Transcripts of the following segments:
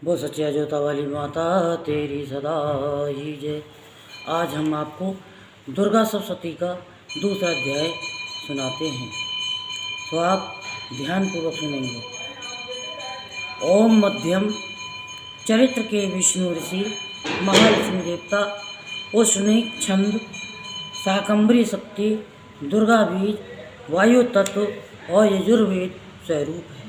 वो सच्चा जोता वाली माता तेरी सदा ही जय। आज हम आपको दुर्गा सप्तशती का दूसरा अध्याय सुनाते हैं, तो आप ध्यानपूर्वक सुनेंगे। ओम मध्यम चरित्र के विष्णु ऋषि महालक्ष्मी देवता उष्णिक छंद शाकंभरी शक्ति दुर्गा बीज वायु तत्व और यजुर्वेद स्वरूप है।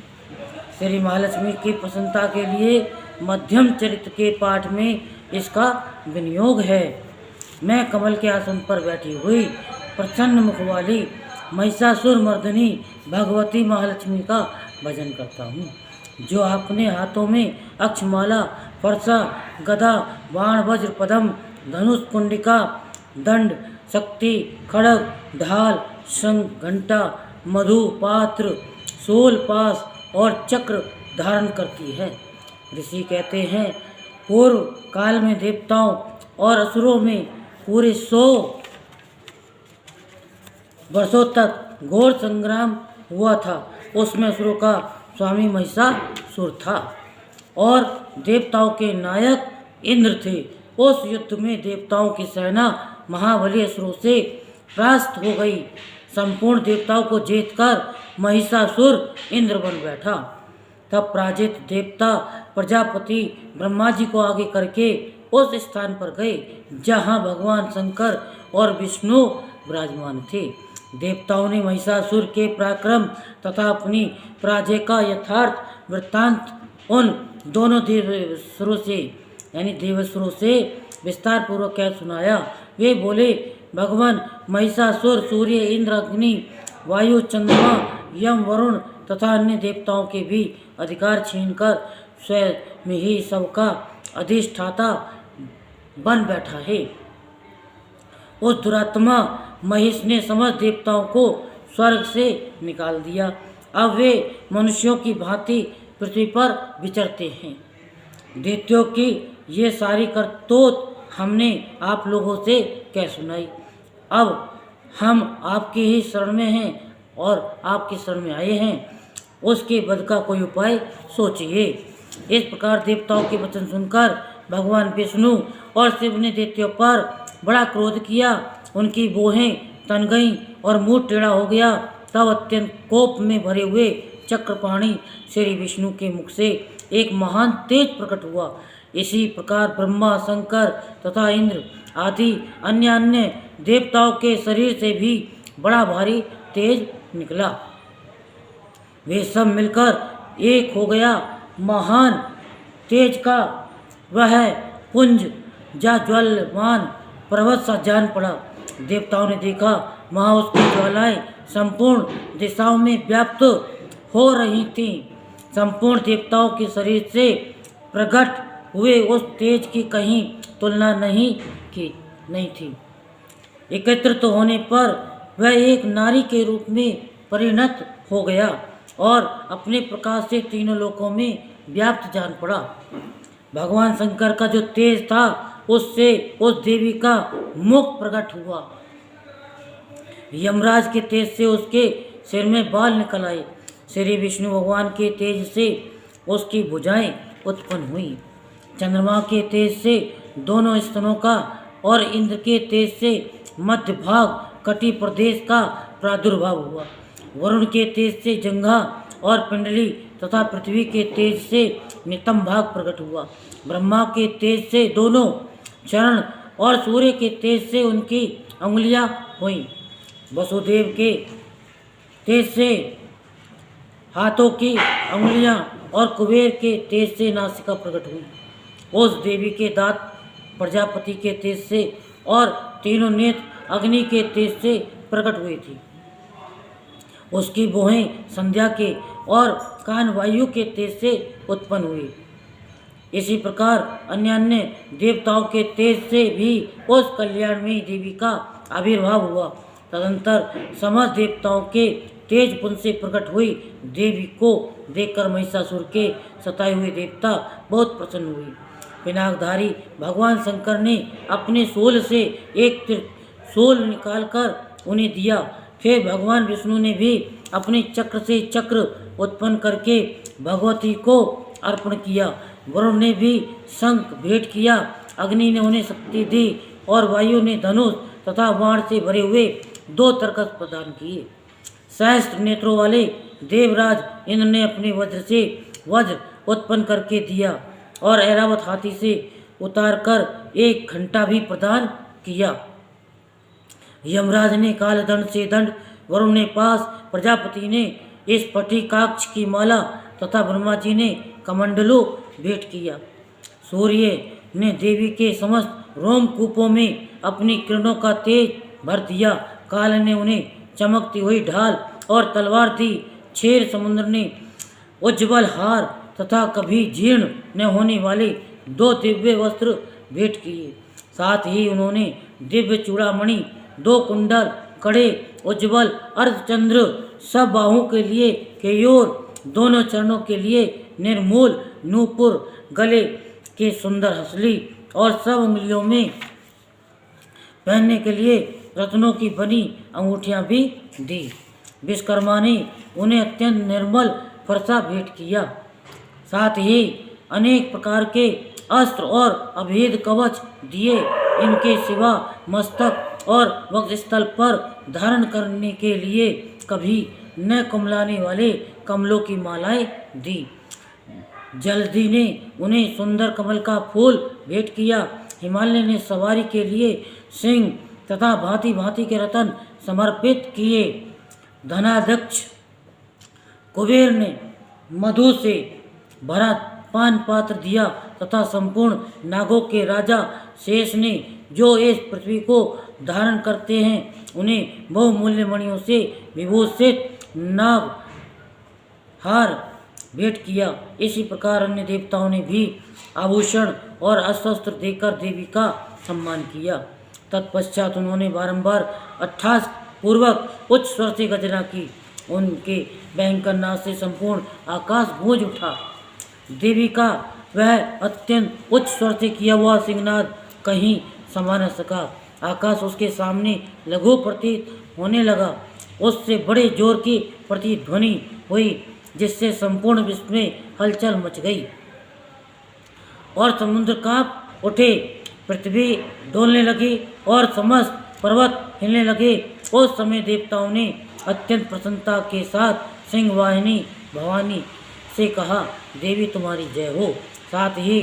श्री महालक्ष्मी की प्रसन्नता के लिए मध्यम चरित्र के पाठ में इसका विनियोग है। मैं कमल के आसन पर बैठी हुई प्रसन्न मुख वाली महिषासुर मर्दिनी भगवती महालक्ष्मी का भजन करता हूँ, जो अपने हाथों में अक्षमाला, फरसा, गदा, बाण, वज्र, पदम, धनुष, कुंडिका, दंड, शक्ति, खड़ग, ढाल, शंख, घंटा, मधु, पात्र, शूल, पास और चक्र धारण करती है। ऋषि कहते हैं, पूर्व काल में देवताओं और असुरों में पूरे 100 वर्षों तक घोर संग्राम हुआ था। उसमें असुरों का स्वामी महिषासुर था और देवताओं के नायक इंद्र थे। उस युद्ध में देवताओं की सेना महाबली असुरों से परास्त हो गई। संपूर्ण देवताओं को जीतकर महिषासुर इंद्र बन बैठा। तब पराजित देवता प्रजापति ब्रह्मा जी को आगे करके उस स्थान पर गए जहां भगवान शंकर और विष्णु विराजमान थे। देवताओं ने महिषासुर के पराक्रम तथा अपनी पराजय का यथार्थ वृत्तांत उन दोनों देवसुरों से विस्तार पूर्वक कह सुनाया। वे बोले, भगवान महिषासुर सूर्य, इंद्र, अग्नि, वायु, चंद्रमा, यम, वरुण तथा अन्य देवताओं के भी अधिकार छीनकर स्वयं ही सबका अधिष्ठाता बन बैठा है। उस दुरात्मा महिष ने समस्त देवताओं को स्वर्ग से निकाल दिया। अब वे मनुष्यों की भांति पृथ्वी पर विचरते हैं। दैत्यों की ये सारी करतूत हमने आप लोगों से कह सुनाई। अब हम आपकी ही शरण में हैं और आपकी शरण में आए हैं। उसके वध का कोई उपाय सोचिए। इस प्रकार देवताओं के वचन सुनकर भगवान विष्णु और शिव ने दैत्यों पर बड़ा क्रोध किया। उनकी बोहें तन गईं और मुंह टेढ़ा हो गया। तब अत्यंत कोप में भरे हुए चक्रपाणी श्री विष्णु के मुख से एक महान तेज प्रकट हुआ। इसी प्रकार ब्रह्मा, शंकर तथा इंद्र आदि अन्य देवताओं के शरीर से भी बड़ा भारी तेज निकला। वे सब मिलकर एक हो गया। महान तेज का वह पुंज ज्वालमान पर्वत सा जान पड़ा। देवताओं ने देखा, वहाँ उसकी ज्वालाएं संपूर्ण दिशाओं में व्याप्त हो रही थीं। संपूर्ण देवताओं के शरीर से प्रकट हुए उस तेज की कहीं तुलना नहीं थी। एकत्रित होने पर वह एक नारी के रूप में परिणत हो गया और अपने प्रकाश से तीनों लोकों में व्याप्त जान पड़ा। भगवान शंकर का जो तेज था, उससे उस देवी का मुख प्रकट हुआ। यमराज के तेज से उसके सिर में बाल निकल आए। श्री विष्णु भगवान के तेज से उसकी भुजाएं उत्पन्न हुई। चंद्रमा के तेज से दोनों स्तनों का और इंद्र के तेज से मध्य भाग कटी प्रदेश का प्रादुर्भाव हुआ। वरुण के तेज से जंघा और पिंडली तथा पृथ्वी के तेज से नितंब भाग प्रकट हुआ। ब्रह्मा के तेज से दोनों चरण और सूर्य के तेज से उनकी अंगुलियां हुईं। वसुदेव के तेज से हाथों की अंगुलियां और कुबेर के तेज से नासिका प्रकट हुई। उस देवी के दांत प्रजापति के तेज से और तीनों नेत्र अग्नि के तेज से प्रकट हुए थे। उसकी भौहें संध्या के और कान वायु के तेज से उत्पन्न हुई। इसी प्रकार अन्य देवताओं के तेज से भी उस कल्याणमयी देवी का आविर्भाव हुआ। तदंतर समस्त देवताओं के तेज पुंज से प्रकट हुई देवी को देखकर महिषासुर के सताए हुए देवता बहुत प्रसन्न हुए। पिनाकधारी भगवान शंकर ने अपने शूल से एक त्रिशूल निकालकर उन्हें दिया। फिर भगवान विष्णु ने भी अपने चक्र से चक्र उत्पन्न करके भगवती को अर्पण किया। वरुण ने भी शंख भेंट किया, अग्नि ने उन्हें शक्ति दी और वायु ने धनुष तथा बाण से भरे हुए 2 तरकस प्रदान किए। सहस्त्र नेत्रों वाले देवराज इंद्र ने अपने वज्र से वज्र उत्पन्न करके दिया और ऐरावत हाथी से उतारकर 1 घंटा भी प्रदान किया। यमराज ने कालदंड से दंड, वरुण ने पास, प्रजापति ने इस स्फटिकाक्ष की माला तथा ब्रह्मा जी ने कमंडलों भेंट किया। सूर्य ने देवी के समस्त रोमकूपों में अपनी किरणों का तेज भर दिया। काल ने उन्हें चमकती हुई ढाल और तलवार दी। क्षीर समुद्र ने उज्ज्वल हार तथा कभी जीर्ण न होने वाले 2 दिव्य वस्त्र भेंट किए। साथ ही उन्होंने दिव्य चूड़ामणि, 2 कुंडल, कड़े, उज्ज्वल अर्धचंद्र, सब बाहों के लिए केयूर, दोनों चरणों के लिए निर्मूल नूपुर, गले के सुंदर हसली और सब उंगलियों में पहनने के लिए रत्नों की बनी अंगूठियां भी दी। विश्वकर्मा ने उन्हें अत्यंत निर्मल फरसा भेंट किया। साथ ही अनेक प्रकार के अस्त्र और अभेद कवच दिए। इनके सिवा मस्तक और वक्षस्थल पर धारण करने के लिए कभी न कुमलाने वाले कमलों की मालाएं दी। जल्दी ने उन्हें सुंदर कमल का फूल भेंट किया। हिमालय ने सवारी के लिए सिंह तथा भांति भांति के रत्न समर्पित किए। धनाध्यक्ष कुबेर ने मधु से भरा पान पात्र दिया तथा संपूर्ण नागों के राजा शेष ने, जो इस पृथ्वी को धारण करते हैं, उन्हें बहुमूल्य मणियों से विभूषित नाग हार भेंट किया। इसी प्रकार अन्य देवताओं ने भी आभूषण और अस्त्र देकर देवी का सम्मान किया। तत्पश्चात उन्होंने बारंबार अट्ठास पूर्वक उच्च स्वर से गर्जना की। उनके भयंकर नाद से संपूर्ण आकाश गूंज उठा। देवी का वह अत्यंत उच्च स्वर से किया हुआ सिंहनाद कहीं समा न सका। आकाश उसके सामने लघु प्रतीत होने लगा। उससे बड़े जोर की प्रतिध्वनि हुई, जिससे संपूर्ण विश्व में हलचल मच गई और समुद्र कांप उठे। पृथ्वी डोलने लगी और समस्त पर्वत हिलने लगे। उस समय देवताओं ने अत्यंत प्रसन्नता के साथ सिंहवाहिनी भवानी से कहा, देवी तुम्हारी जय हो। साथ ही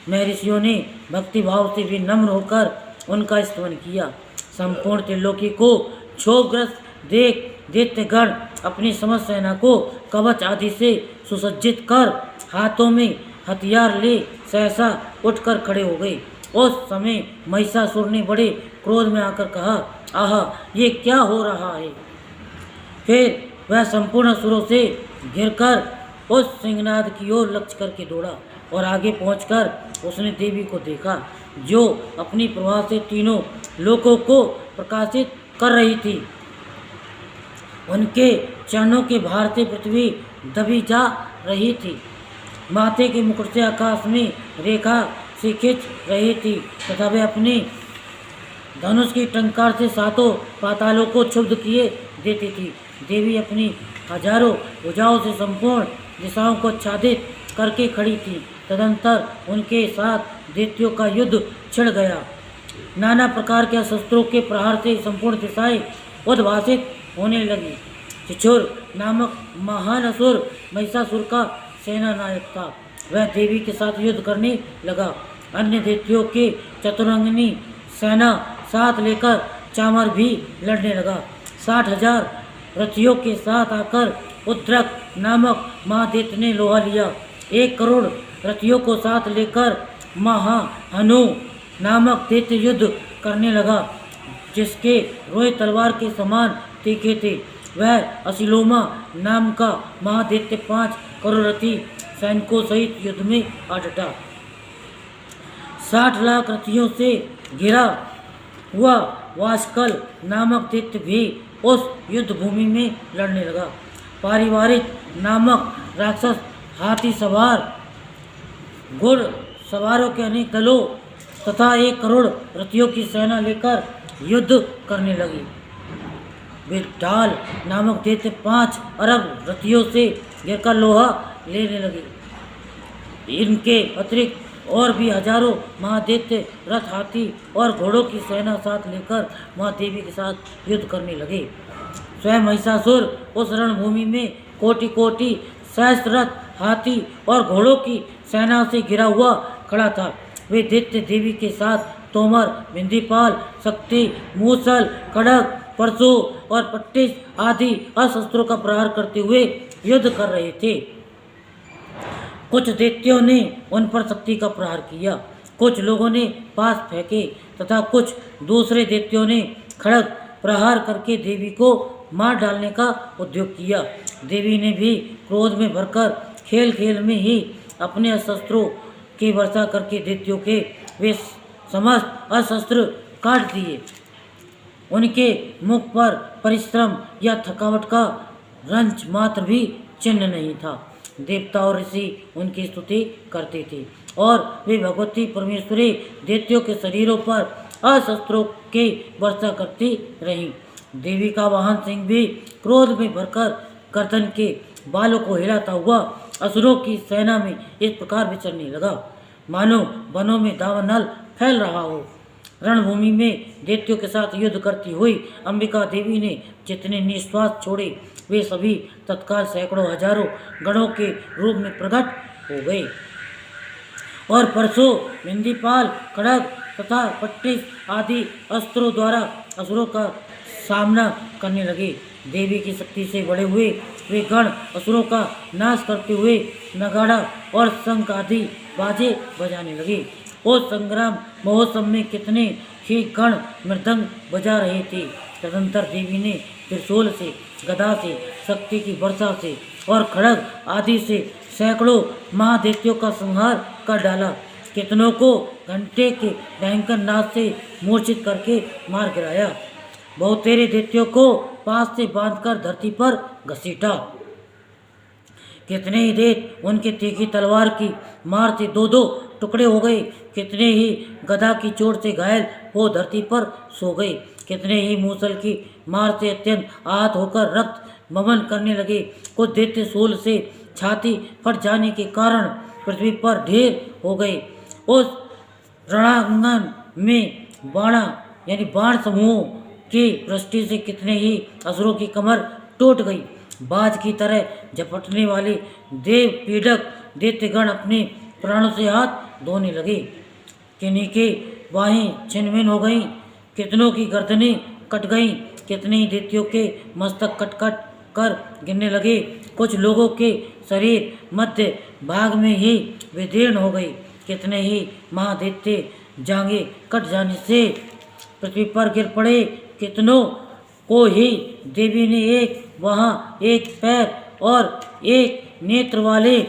महर्षियों ने भक्ति भाव से भी नम्र होकर उनका स्तवन किया। संपूर्ण त्रिलोकी को क्षोभग्रस्त देख दैत्यगण अपनी समस्त सेना को कवच आदि से सुसज्जित कर हाथों में हथियार ले सहसा उठकर खड़े हो गए। उस समय महिषासुर ने बड़े क्रोध में आकर कहा, आह, ये क्या हो रहा है। फिर वह संपूर्ण असुरों से घिरकर उस सिंहनाद की ओर लक्ष्य करके दौड़ा और आगे पहुंचकर उसने देवी को देखा, जो अपनी प्रभा से तीनों लोकों को प्रकाशित कर रही थी। उनके चरणों के भार से पृथ्वी दबी जा रही थी। माथे के मुकुट से आकाश में रेखा से खिंच रही थी तथा वे अपने धनुष की टंकार से 7 पातालों को क्षुब्ध किए देती थी। देवी अपनी हजारों भुजाओं से संपूर्ण दिशाओं को आच्छादित करके खड़ी थी। तदंतर उनके साथ दैत्यों का युद्ध छिड़ गया। नाना प्रकार के शस्त्रों के प्रहार से संपूर्ण दिशाएं उद्भासित होने लगी। शिशुर नामक महान असुर महिषासुर का सेना नायक था। वह देवी के साथ युद्ध करने लगा। अन्य दैत्यों के चतुरंगिनी सेना साथ लेकर चामर भी लड़ने लगा। 60,000 रथियों के साथ आकर उद्रक नामक महादैत्य ने लोहा लिया। 1 करोड़ रथियों को साथ लेकर महाहनु नामक दैत्य युद्ध करने लगा, जिसके रोए तलवार के समान तीखे थे। वह असिलोमा नाम का महादैत्य 5 करोड़ रथी सैनिकों सहित युद्ध में आ डटा। 60 लाख रथियों से घिरा हुआ वास्कल नामक दैत्य भी उस युद्ध भूमि में लड़ने लगा। पारिवारिक नामक राक्षस हाथी सवार घुड़ सवारों के अनेक दलों तथा 1 करोड़ रथियों की सेना लेकर युद्ध करने लगी। विडाल नामक दैत्य 5 अरब रथियों से घिरकर लोहा लेने लगे। इनके अतिरिक्त और भी हजारों महादैत्य रथ, हाथी और घोड़ों की सेना साथ लेकर वहाँ देवी के साथ युद्ध करने लगे। स्वयं महिषासुर उस रणभूमि में कोटि कोटि सहस्त्र रथ, हाथी और घोड़ों की सेना से घिरा हुआ खड़ा था। वे दैत्य देवी के साथ तोमर, बिंदीपाल, शक्ति, मूसल, खड़ग, परशु और पट्टिश आदि अस्त्रों का प्रहार करते हुए युद्ध कर रहे थे। कुछ दैत्यों ने उन पर शक्ति का प्रहार किया, कुछ लोगों ने पास फेंके तथा कुछ दूसरे दैत्यों ने खड़ग प्रहार करके देवी को मार डालने का उद्योग किया। देवी ने भी क्रोध में भरकर खेल खेल में ही अपने शस्त्रों की वर्षा करके दैत्यों के वे समस्त अस्त्र काट दिए। उनके मुख पर परिश्रम या थकावट का रंच मात्र भी चिन्ह नहीं था। देवता और ऋषि उनकी स्तुति करते थे और वे भगवती परमेश्वरी दैत्यों के शरीरों पर अस्त्रों की वर्षा करती रहीं। देवी का वाहन सिंह भी क्रोध में भरकर गर्दन के बालों को हिलाता हुआ असुरों की सेना में इस प्रकार विचरने लगा, मानो वनों में दावानल फैल रहा हो। रणभूमि में दैत्यों के साथ युद्ध करती हुई अंबिका देवी ने जितने निश्वास छोड़े वे सभी तत्काल सैकड़ों हजारों गणों के रूप में प्रकट हो गए और परशु, बिंदीपाल, खड़ग तथा पट्टिश आदि अस्त्रों द्वारा असुरों का सामना करने लगे। देवी की शक्ति से बड़े हुए वे गण असुरों का नाश करते हुए नगाड़ा और शंख आदि बाजे बजाने लगे। उस संग्राम महोत्सव में कितने ही गण मृदंग बजा रहे थे। तदंतर देवी ने त्रिशूल से, गदा से, शक्ति की वर्षा से और खड़ग आदि से सैकड़ों महादैत्यों का संहार कर डाला। कितनों को घंटे के भयंकर नाद से मूर्छित करके मार गिराया। बहुतेरे दैत्यों को पास से बांधकर धरती पर घसीटा। कितने ही दैत्य उनके तीखी तलवार की मार से दो दो टुकड़े हो गए। कितने ही गदा की चोट से घायल हो धरती पर सो गए। कितने ही मूसल की मार से अत्यंत आहत होकर रक्त ममन करने लगे। कुछ दैत्य शूल से छाती फट जाने के कारण पृथ्वी पर ढेर हो गए। उस रणांगन में बाण समूह की वृष्टि से कितने ही असुरों की कमर टूट गई। बाज की तरह झपटने वाले देव पीड़क दैत्यगण अपने प्राणों से हाथ धोने लगे। किन्हीं की बाहें छिन्न हो गईं, कितनों की गर्दनें कट गईं, कितने ही दैत्यों के मस्तक कट कट कर गिरने लगे। कुछ लोगों के शरीर मध्य भाग में ही विदीर्ण हो गई। कितने ही महादैत्य जांघें कट जाने से पृथ्वी पर गिर पड़े। कितनों को ही देवी ने एक पैर और एक नेत्र वाले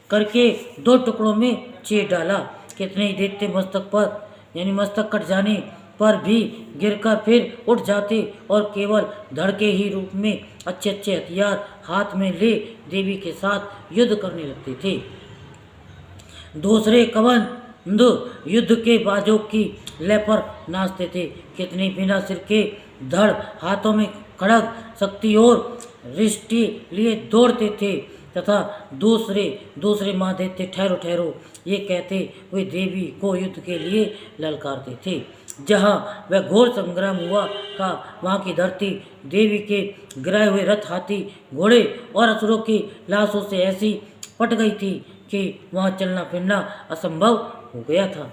करके दो टुकड़ों में चीर डाला। कितने ही दैत्य मस्तक कट जाने पर भी गिरकर फिर उठ जाते और केवल धड़ के ही रूप में अच्छे अच्छे हथियार हाथ में ले देवी के साथ युद्ध करने लगते थे। दूसरे कबंध युद्ध के बाजों की लय पर नाचते थे। कितने बिना सिर के धड़ हाथों में खड़ग, शक्ति और रिष्टि लिए दौड़ते थे तथा दूसरे महादैत्य ठहरो ठहरो ये कहते हुए देवी को युद्ध के लिए ललकारते थे। जहाँ वह घोर संग्राम हुआ था वहाँ की धरती देवी के गिराए हुए रथ, हाथी, घोड़े और असुरों की लाशों से ऐसी पट गई थी कि वहाँ चलना फिरना असंभव हो गया था।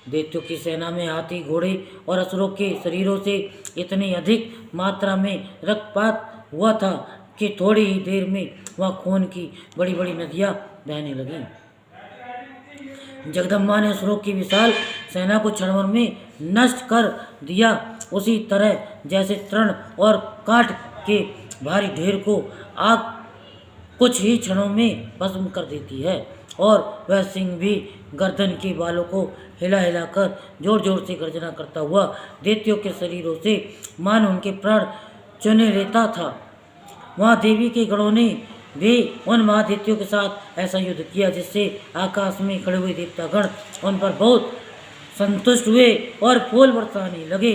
दैत्यों की सेना में हाथी, घोड़े और असुरों के शरीरों से इतनी अधिक मात्रा में रक्तपात हुआ था कि थोड़ी ही देर में वहाँ खून की बड़ी बड़ी नदियाँ बहने लगीं। जगदम्बा ने असुरों की विशाल सेना को क्षणभर में नष्ट कर दिया। उसी तरह जैसे तृण और काठ के भारी ढेर को आग कुछ ही क्षणों में भस्म कर देती है और वह सिंह भी गर्दन के बालों को हिला हिलाकर जोर जोर से गर्जना करता हुआ दैत्यों के शरीरों से मान उनके प्राण चुने लेता था। वहाँ देवी के गणों ने भी उन महादैत्यों के साथ ऐसा युद्ध किया जिससे आकाश में खड़े हुए देवतागण उन पर बहुत संतुष्ट हुए और फूल बरसाने लगे।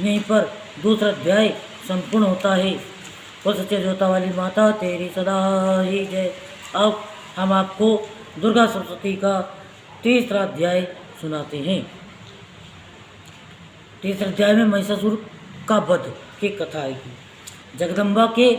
यहीं पर दूसरा अध्याय संपूर्ण होता है। वो सच्चे जोता वाली माता तेरी सदा ही जय। अब हम आपको दुर्गा सप्तशती का तीसरा अध्याय सुनाते हैं। तीसरे अध्याय में महिषासुर का वध की कथा आएगी। जगदम्बा के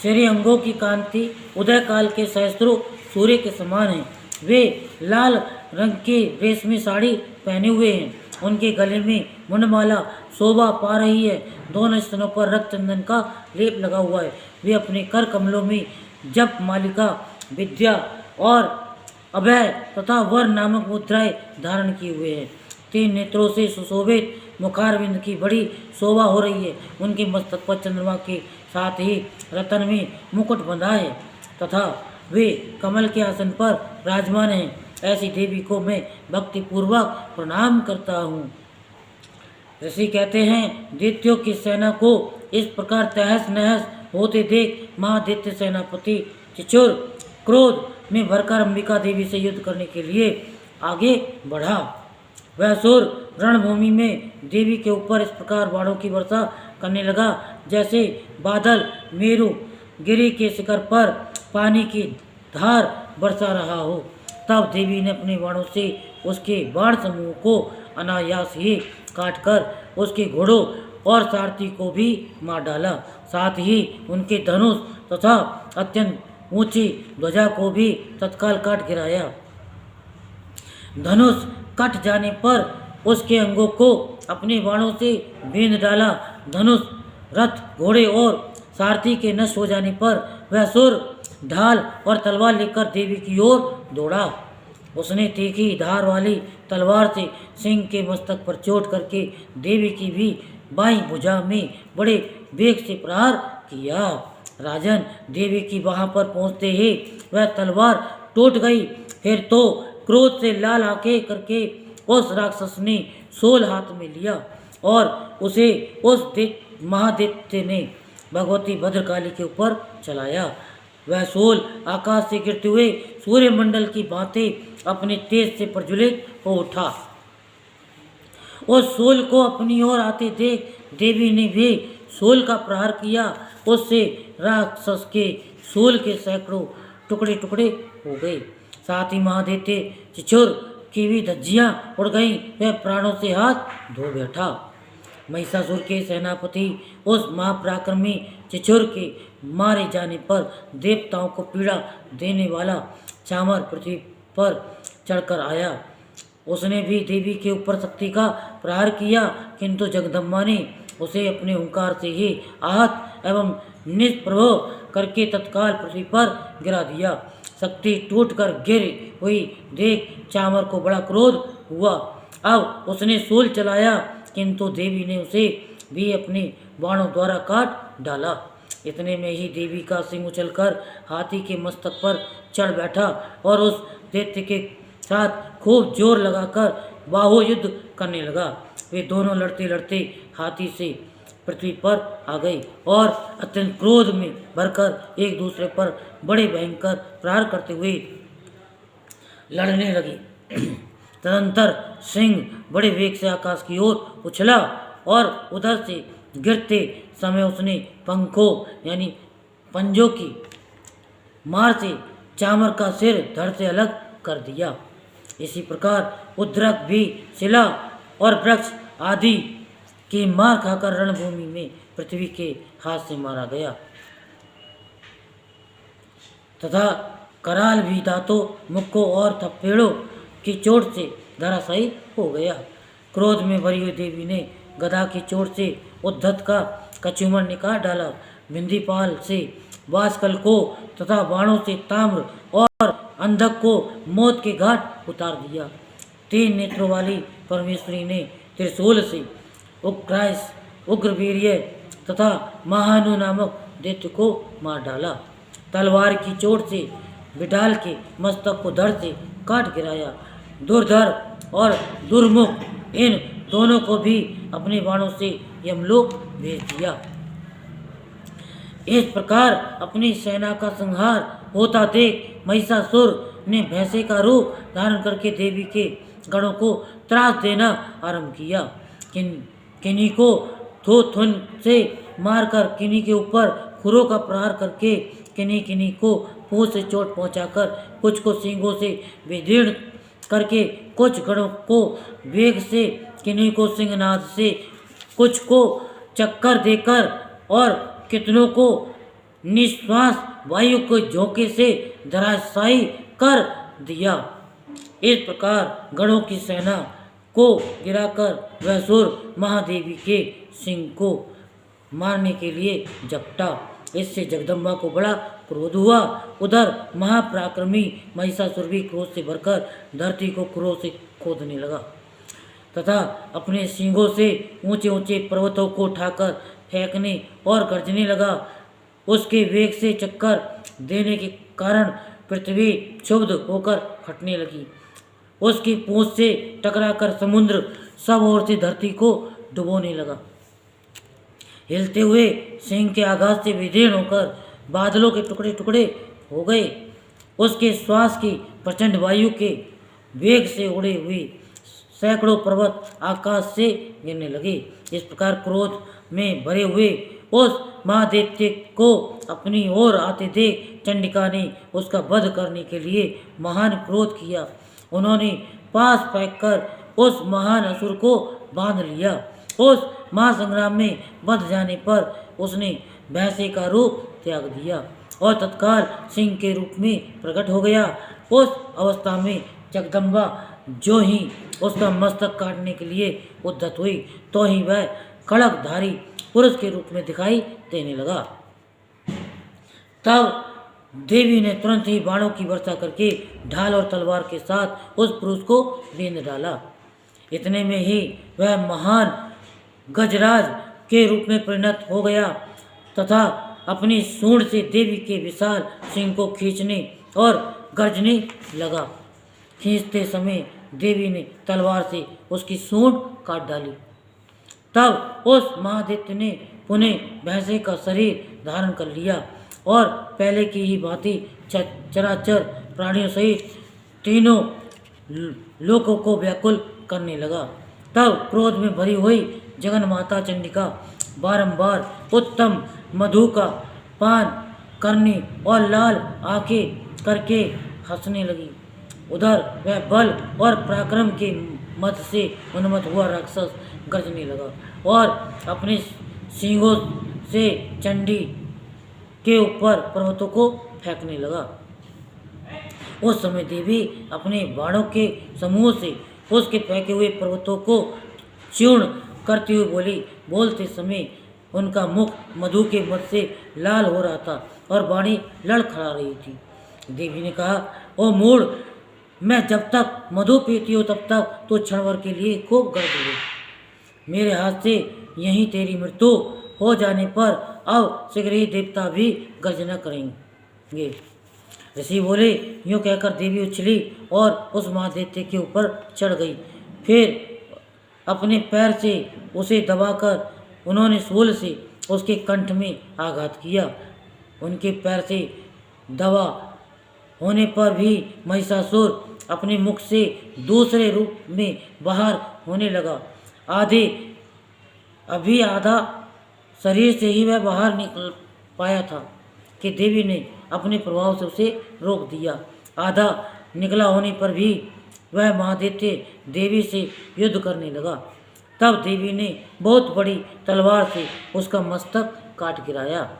शरीर अंगों की कांति उदय काल के सहस्त्रों सूर्य के समान है। वे लाल रंग की रेशमी साड़ी पहने हुए हैं। उनके गले में मुंडमाला शोभा पा रही है। दोनों स्तनों पर रक्त चंदन का लेप लगा हुआ है। वे अपने कर कमलों में जप मालिका विद्या और अभय तथा वर नामक मुद्राएं धारण किए हुए हैं। 3 नेत्रों से सुशोभित मुखारविंद की बड़ी शोभा हो रही है। उनके मस्तक पर चंद्रमा के साथ ही रतन में मुकुट बंधा है तथा वे कमल के आसन पर विराजमान हैं। ऐसी देवी को मैं भक्ति पूर्वक प्रणाम करता हूँ। ऋषि कहते हैं, दैत्यों की सेना को इस प्रकार तहस नहस होते देख महादैत्य सेनापति चिचुर क्रोध में भरकर अंबिका देवी से युद्ध करने के लिए आगे बढ़ा। वह असुर रणभूमि में देवी के ऊपर इस प्रकार बाणों की वर्षा करने लगा जैसे बादल मेरु गिरी के शिखर पर पानी की धार बरसा रहा हो। तब देवी ने अपने बाणों से उसके बाण समूह को अनायास ही काटकर उसके घोड़ों और सारथी को भी मार डाला। साथ ही उनके धनुष तथा अत्यंत ऊंची ध्वजा को भी तत्काल काट गिराया। धनुष कट जाने पर उसके अंगों को अपने बाणों से बींध डाला। धनुष रथ घोड़े और सारथी के नष्ट हो जाने पर वह असुर ढाल और तलवार लेकर देवी की ओर दौड़ा। उसने तीखी धार वाली तलवार से सिंह के मस्तक पर चोट करके देवी की भी बाईं भुजा में बड़े वेग से प्रहार किया। राजन, देवी की वहां पर पहुंचते ही वह तलवार टूट गई। फिर तो क्रोध से लाल आंखें करके उस राक्षस ने शूल हाथ में लिया और उसे उस महादैत्य ने भगवती भद्रकाली के ऊपर चलाया। वह शूल आकाश से गिरते हुए सूर्यमंडल की भांति अपने तेज से प्रज्वलित हो उठा। उस शूल को अपनी ओर आते देख देवी ने भी शूल का प्रहार किया। उससे राक्षस के शूल के सैकड़ों टुकड़े टुकड़े हो गए। साथ ही महादैत्य चिचुर की भी धज्जियां उड़ गईं। वह प्राणों से हाथ धो बैठा। महिषासुर के सेनापति उस महापराक्रमी चिचुर के मारे जाने पर देवताओं को पीड़ा देने वाला चामर पृथ्वी पर चढ़कर आया। उसने भी देवी के ऊपर शक्ति का प्रहार किया, किंतु जगदम्बा ने उसे अपने ओंकार से ही आहत एवं निष्प्रभ करके तत्काल पृथ्वी पर गिरा दिया। शक्ति टूटकर गिर हुई देख चामर को बड़ा क्रोध हुआ। अब उसने शूल चलाया, किंतु देवी ने उसे भी अपने बाणों द्वारा काट डाला। इतने में ही देवी का सिंह उछलकर हाथी के मस्तक पर चढ़ बैठा और उस दैत्य के साथ खूब जोर लगाकर बाहु युद्ध करने लगा। वे दोनों लड़ते लड़ते हाथी से पृथ्वी पर आ गए और अत्यंत क्रोध में भरकर एक दूसरे पर बड़े भयंकर प्रहार करते हुए लड़ने लगे। तदंतर सिंह बड़े वेग से आकाश की ओर उछला और उधर से गिरते समय उसने पंखों यानी पंजों की मार से चामर का सिर धड़ से अलग कर दिया। इसी प्रकार उद्रक भी शिला और वृक्ष आदि की मार खाकर रणभूमि में पृथ्वी के हाथ से मारा गया तथा कराल भी दांतों, मुक्कों और थप्पड़ों की चोट से धराशायी हो गया। क्रोध में भरी हुई देवी ने गदा की चोट से उद्धत का कचूमर निकाल डाला। बिंदीपाल से वासकल को तथा बाणों से ताम्र और अंधक को मौत के घाट उतार दिया। 3 नेत्रों वाली परमेश्वरी ने त्रिशूल से उग्राइस उग्रवीर्य तथा महानु नामक दैत्य को मार डाला। तलवार की चोट से बिडाल के मस्तक को धड़ से काट गिराया। दुर्धर और दुर्मुख इन दोनों को भी अपने बाणों से यमलोक भेज दिया। इस प्रकार अपनी सेना का संहार होता देख महिषासुर ने भैंसे का रूप धारण करके देवी के गणों को त्रास देना आरंभ किया। किन्हीं को थोथुन से मारकर किन्हीं के ऊपर खुरों का प्रहार करके किन्हीं को पूंछ से चोट पहुंचाकर कुछ को सींगों से विदीर्ण करके, कुछ गणों को वेग से, किन्हीं को सिंहनाद से, कुछ को चक्कर देकर और कितनों को निश्वास वायु के झोंके से धराशायी कर दिया। इस प्रकार गणों की सेना को गिराकर वह सुर महादेवी के सिंह को मारने के लिए झपटा। इससे जगदम्बा को बड़ा क्रोध हुआ। उधर महापराक्रमी महिषासुर भी क्रोध से भरकर धरती को क्रोध से खोदने लगा तथा अपने सींगों से ऊंचे ऊंचे पर्वतों को उठाकर फेंकने और गर्जने लगा। उसके वेग से चक्कर देने के कारण पृथ्वी क्षुब्ध होकर फटने लगी। उसकी पूंछ से टकराकर समुद्र सब ओर से धरती को डुबोने लगा। हिलते हुए सिंह के आघात से विदीर्ण होकर बादलों के टुकड़े टुकड़े हो गए। उसके श्वास की प्रचंड वायु के वेग से उड़े हुए सैकड़ों पर्वत आकाश से गिरने लगे। इस प्रकार क्रोध में भरे हुए उस महादैत्य को अपनी ओर आते देख चंडिका ने उसका वध करने के लिए महान क्रोध किया। उन्होंने पास फेंककर उस महान असुर को बांध लिया। उस महासंग्राम में बंध जाने पर उसने भैंसे का रूप त्याग दिया और तत्काल सिंह के रूप में प्रकट हो गया। उस अवस्था में जगदम्बा जो ही उसका मस्तक काटने के लिए उद्यत हुई, तो ही वह खड्गधारी पुरुष के रूप में दिखाई देने लगा। तब देवी ने तुरंत ही बाणों की वर्षा करके ढाल और तलवार के साथ उस पुरुष को बींध डाला। इतने में ही वह महान गजराज के रूप में परिणत हो गया तथा अपनी सूंड से देवी के विशाल सिंह को खींचने और गर्जने लगा। खींचते समय देवी ने तलवार से उसकी सूंड काट डाली। तब उस महादैत्य ने पुनः भैंसे का शरीर धारण कर लिया और पहले की ही भांति चराचर प्राणियों सहित तीनों लोकों को व्याकुल करने लगा। तब क्रोध में भरी हुई जगन माता चंडिका बारंबार उत्तम मधु का पान करने और लाल आंखें करके हंसने लगी। उधर वह बल और पराक्रम के मद से उन्मत्त हुआ राक्षस गरजने लगा और अपने सींगों से चंडी के ऊपर पर्वतों को फेंकने लगा। उस समय देवी अपने बाणों के समूह से उसके फेंके हुए पर्वतों को चूर्ण करती हुई बोली। बोलते समय उनका मुख मधु के मद से लाल हो रहा था और वाणी लड़खड़ा रही थी। देवी ने कहा, ओ मूढ़, मैं जब तक मधु पीती हूँ तब तक तो क्षण भर के लिए खूब गर्द हुई। मेरे हाथ से यहीं तेरी मृत्यु हो जाने पर अब शीघ्र ही देवता भी गर्जना करेंगे। ऋषि बोले। यूँ कहकर देवी उछली और उस महादैत्य के ऊपर चढ़ गई। फिर अपने पैर से उसे दबाकर उन्होंने शूल से उसके कंठ में आघात किया। उनके पैर से दबा होने पर भी महिषासुर अपने मुख से दूसरे रूप में बाहर होने लगा। आधा शरीर से ही वह बाहर निकल पाया था कि देवी ने अपने प्रभाव से उसे रोक दिया। आधा निकला होने पर भी वह महादैत्य देवी से युद्ध करने लगा। तब देवी ने बहुत बड़ी तलवार से उसका मस्तक काट गिराया।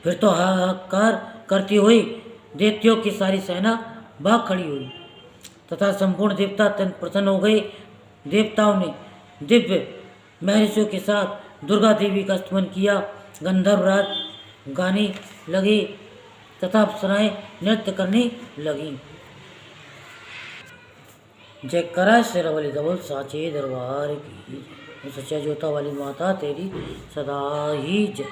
फिर तो हाहाकार करती हुई दैत्यों की सारी सेना भाग खड़ी हुई तथा संपूर्ण देवता अत्यंत प्रसन्न हो गए। देवताओं ने दिव्य महर्षियों के साथ दुर्गा देवी का स्तमन किया। गंधर्वराज गाने लगे तथा अप्सराएं नृत्य करने लगी। जयकारा शेरा वाली धवल साचे दरबार की, सच्चा जोता वाली माता तेरी सदा ही जय।